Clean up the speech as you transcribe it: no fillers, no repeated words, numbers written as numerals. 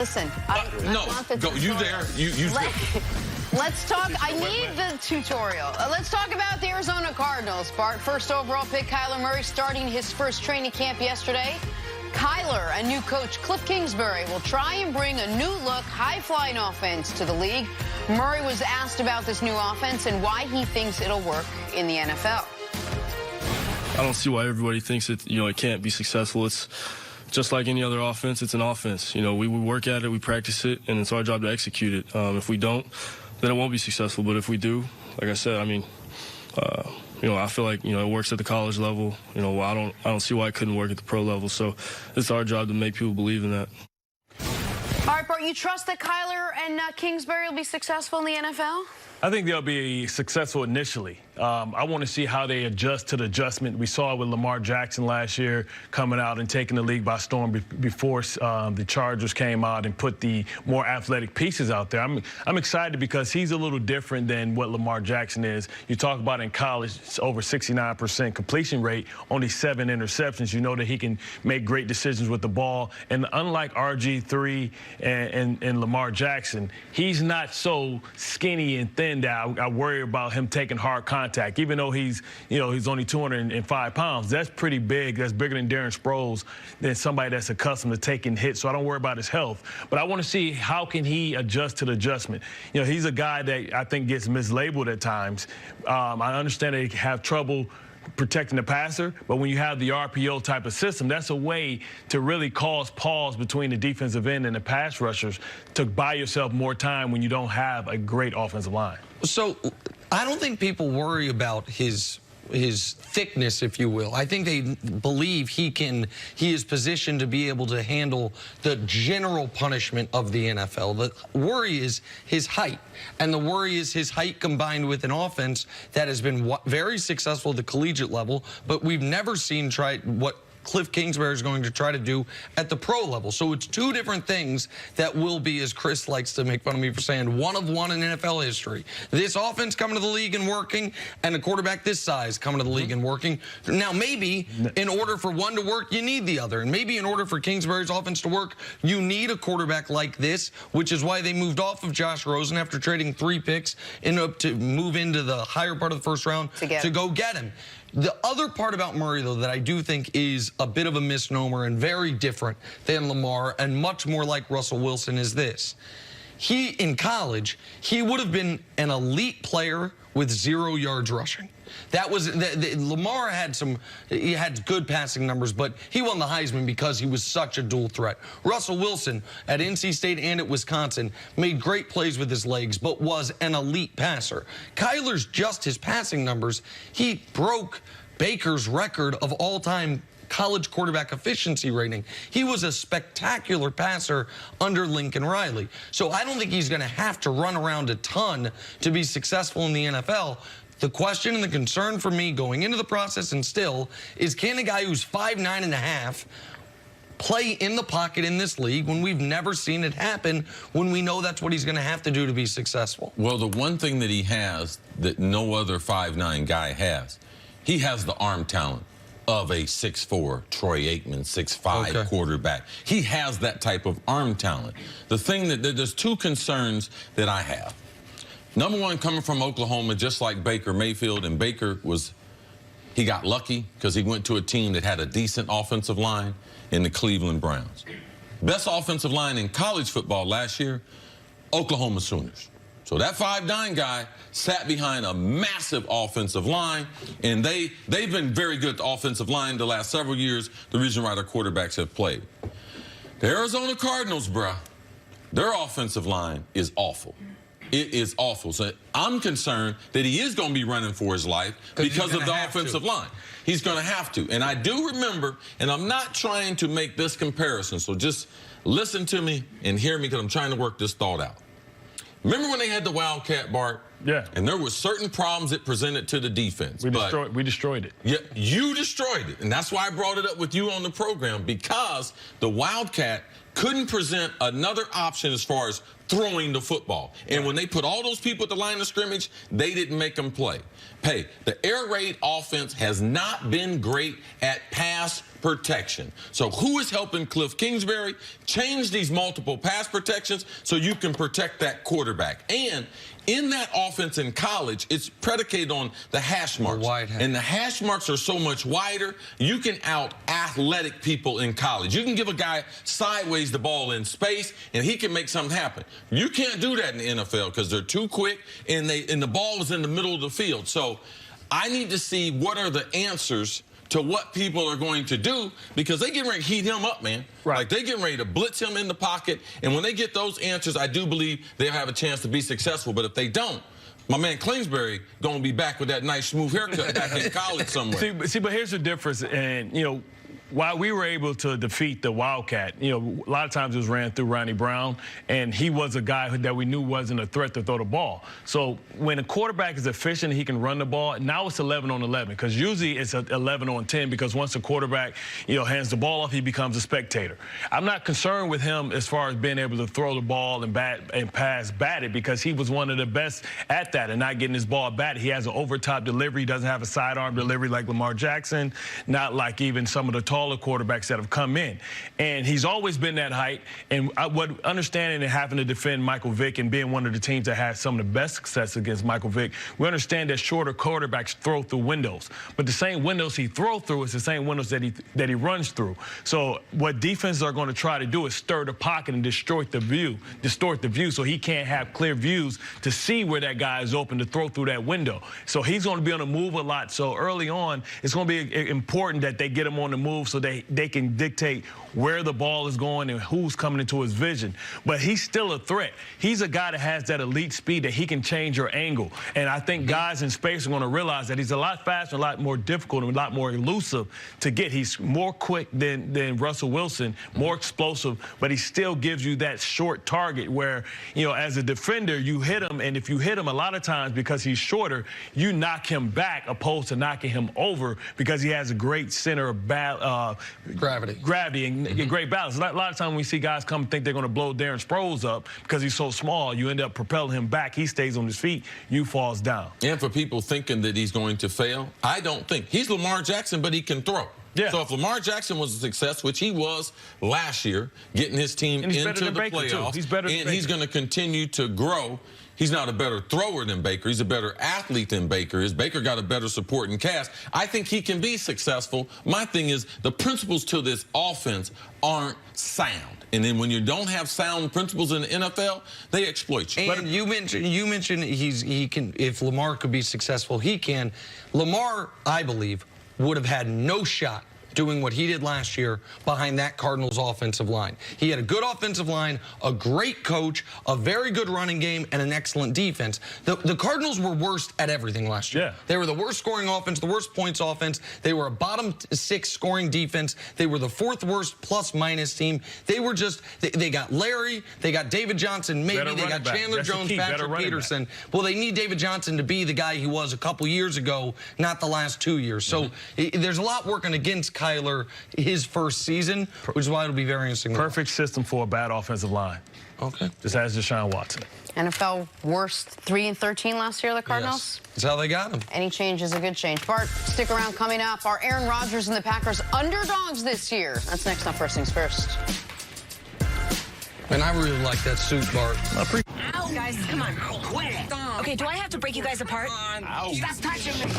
Listen, no, go. You there? You. Let's talk. I need the tutorial. Let's talk about the Arizona Cardinals. Bart, first overall pick Kyler Murray starting his first training camp yesterday. Kyler and new coach Cliff Kingsbury will try and bring a new look, high-flying offense to the league. Murray was asked about this new offense and why he thinks it'll work in the NFL. I don't see why everybody thinks it can't be successful. It's just like any other offense. It's an offense. We work at it, we practice it, and it's our job to execute it. If we don't, then it won't be successful. But if we do, like I said, I feel like it works at the college level. I don't see why it couldn't work at the pro level. So it's our job to make people believe in that. All right, Bart, you trust that Kyler and Kingsbury will be successful in the NFL? I think they'll be successful initially. I want to see how they adjust to the adjustment. We saw it with Lamar Jackson last year coming out and taking the league by storm before the Chargers came out and put the more athletic pieces out there. I'm excited because he's a little different than what Lamar Jackson is. You talk about in college, it's over 69% completion rate, only 7 interceptions. You know that he can make great decisions with the ball. And unlike RG3 and Lamar Jackson, he's not so skinny and thin that I worry about him taking hard contact. Even though he's only 205 pounds, that's pretty big. That's bigger than Darren Sproles, than somebody that's accustomed to taking hits. So I don't worry about his health. But I want to see how can he adjust to the adjustment. He's a guy that I think gets mislabeled at times. I understand they have trouble protecting the passer, but when you have the RPO type of system, that's a way to really cause pause between the defensive end and the pass rushers to buy yourself more time when you don't have a great offensive line. So I don't think people worry about his thickness, if you will. I think they believe he is positioned to be able to handle the general punishment of the NFL. The worry is his height, and the worry is his height combined with an offense that has been very successful at the collegiate level, but we've never seen what Cliff Kingsbury is going to try to do at the pro level. So it's two different things that will be, as Chris likes to make fun of me for saying, one of one in NFL history. This offense coming to the league and working, and a quarterback this size coming to the league and working. Now, maybe in order for one to work, you need the other. And maybe in order for Kingsbury's offense to work, you need a quarterback like this, which is why they moved off of Josh Rosen after trading 3 picks to move into the higher part of the first round to go get him. The other part about Murray, though, that I do think is a bit of a misnomer and very different than Lamar and much more like Russell Wilson is this. In college, he would have been an elite player with 0 yards rushing. That was Lamar had good passing numbers, but he won the Heisman because he was such a dual threat. Russell Wilson at NC State and at Wisconsin made great plays with his legs, but was an elite passer. Kyler's just his passing numbers. He broke Baker's record of all-time college quarterback efficiency rating. He was a spectacular passer under Lincoln Riley. So I don't think he's going to have to run around a ton to be successful in the NFL. The question and the concern for me going into the process and still is, can a guy who's 5'9.5" play in the pocket in this league when we've never seen it happen, when we know that's what he's going to have to do to be successful? Well, the one thing that he has that no other 5'9" guy has, he has the arm talent of a 6'4", Troy Aikman, 6'5" quarterback. He has that type of arm talent. The thing there's 2 concerns that I have. Number one, coming from Oklahoma, just like Baker Mayfield, and Baker he got lucky because he went to a team that had a decent offensive line in the Cleveland Browns. Best offensive line in college football last year, Oklahoma Sooners. So that 5'9" guy sat behind a massive offensive line, and they've been very good at the offensive line the last several years, the reason why their quarterbacks have played. The Arizona Cardinals, bruh, their offensive line is awful. It is awful. So I'm concerned that he is going to be running for his life because of the offensive line. He's going to have to. And I do remember, and I'm not trying to make this comparison, so just listen to me and hear me because I'm trying to work this thought out. Remember when they had the Wildcat, Bart? Yeah. And there were certain problems it presented to the defense. We destroyed it. Yeah, you destroyed it. And that's why I brought it up with you on the program, because the Wildcat couldn't present another option as far as throwing the football. And when they put all those people at the line of scrimmage, they didn't make them play. Hey, the air raid offense has not been great at pass protection. So who is helping Cliff Kingsbury change these multiple pass protections so you can protect that quarterback? And in that offense in college, it's predicated on the hash marks. And the hash marks are so much wider, you can out-athletic people in college. You can give a guy sideways the ball in space, and he can make something happen. You can't do that in the NFL because they're too quick, and the ball is in the middle of the field. So I need to see what are the answers to what people are going to do, because they getting ready to heat him up, man. Like, they getting ready to blitz him in the pocket, and when they get those answers, I do believe they'll have a chance to be successful. But if they don't, my man Kingsbury going to be back with that nice smooth haircut back in college somewhere. See, but here's the difference, and, you know, while we were able to defeat the Wildcat, you know, a lot of times it was ran through Ronnie Brown, and he was a guy that we knew wasn't a threat to throw the ball. So when a quarterback is efficient, he can run the ball. Now it's 11 on 11, because usually it's 11 on 10, because once the quarterback, you know, hands the ball off, he becomes a spectator. I'm not concerned with him as far as being able to throw the ball and pass batted, because he was one of the best at that and not getting his ball batted. He has an over-top delivery. He doesn't have a sidearm delivery like Lamar Jackson, not like even some of the taller quarterbacks that have come in. And he's always been that height. And what understanding and having to defend Michael Vick and being one of the teams that has some of the best success against Michael Vick, we understand that shorter quarterbacks throw through windows. But the same windows he throws through is the same windows that he runs through. So what defenses are going to try to do is stir the pocket and distort the view so he can't have clear views to see where that guy is open to throw through that window. So he's going to be on the move a lot. So early on, it's going to be important that they get him on the move so they can dictate where the ball is going and who's coming into his vision. But he's still a threat. He's a guy that has that elite speed that he can change your angle. And I think guys in space are going to realize that he's a lot faster, a lot more difficult, and a lot more elusive to get. He's more quick than Russell Wilson, more explosive, but he still gives you that short target where, you know, as a defender, you hit him, and if you hit him a lot of times because he's shorter, you knock him back opposed to knocking him over because he has a great center of gravity and great balance. A lot of times when we see guys come and think they're going to blow Darren Sproles up because he's so small, you end up propelling him back. He stays on his feet. You falls down. And for people thinking that he's going to fail, I don't think. He's Lamar Jackson, but he can throw. Yeah. So if Lamar Jackson was a success, which he was last year, getting his team into the playoffs, he's going to continue to grow. He's not a better thrower than Baker. He's a better athlete than Baker is. Baker got a better supporting cast. I think he can be successful. My thing is the principles to this offense aren't sound. And then when you don't have sound principles in the NFL, they exploit you. And you mentioned he can, if Lamar could be successful, he can. Lamar, I believe, would have had no shot doing what he did last year behind that Cardinals offensive line. He had a good offensive line, a great coach, a very good running game, and an excellent defense. The Cardinals were worst at everything last year. Yeah. They were the worst scoring offense, the worst points offense. They were a bottom 6 scoring defense. They were the 4th worst plus-minus team. They were just, they got Larry, they got David Johnson, maybe they got Chandler Jones, Patrick Peterson. Well, they need David Johnson to be the guy he was a couple years ago, not the last 2 years. So there's a lot working against Kyler his first season, which is why it'll be very interesting. Perfect system for a bad offensive line. Okay. Just as Deshaun Watson. NFL worst 3-13 last year, the Cardinals? Yes. That's how they got him. Any change is a good change. Bart, stick around. Coming up, are Aaron Rodgers and the Packers underdogs this year? That's next on First Things First. And I really like that suit, Bart. Ow, guys, come on. Quit it. Okay, do I have to break you guys apart? Stop touching me.